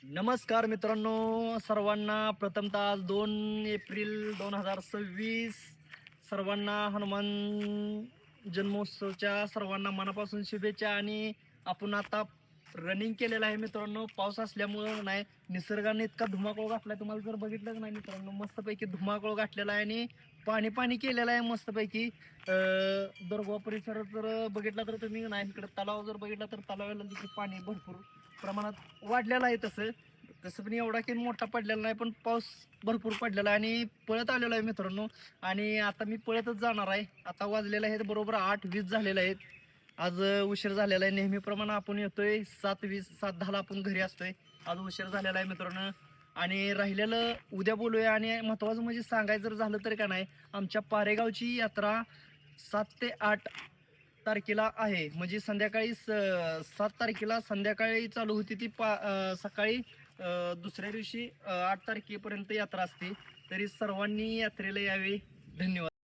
नमस्कार मित्रांनो, सर्वांना प्रथमतः आज 2 एप्रिल 2026 सर्वांना हनुमान जन्मोत्सवच्या सर्वांना मनापासून शुभेच्छा. आणि आपण आता रनिंग केलेलं आहे मित्रांनो. पाऊस असल्यामुळं नाही, निसर्गाने इतका धुमाकूळ घातलाय, तुम्हाला जर बघितलं नाही मित्रांनो, मस्तपैकी धुमाकूळ घातलेला आहे आणि पाणी पाणी केलेलं आहे मस्तपैकी. दरगाव परिसरात जर बघितला तर तुम्ही नाही, इकडे तलाव जर बघितला तर तलावाला देखील पाणी भरपूर प्रमाणात वाढलेलं आहे. तसं तसं पण एवढा की मोठा पडलेला नाही, पण पाऊस भरपूर पडलेला आहे आणि पळत आलेला आहे मित्रांनो. आणि आता मी पळतच जाणार आहे. आता वाजलेले आहेत बरोबर 8:20 झालेले आहेत. आज उशीर झालेला आहे. नेहमीप्रमाणे आपण येतोय 7:20 7:10 आपण घरी असतोय. आज उशीर झालेला आहे मित्रांनो. आणि राहिलेलं उद्या बोलूया. आणि महत्वाचं म्हणजे सांगायचं जर झालं तर का नाही, आमच्या पारेगावची यात्रा 7 ते 8 तारखेला आहे. म्हणजे संध्याकाळी 7 तारखेला संध्याकाळी चालू होती ती सकाळी दुसऱ्या दिवशी 8 तारखेपर्यंत यात्रा असते. तरी सर्वांनी यात्रेला यावे. धन्यवाद.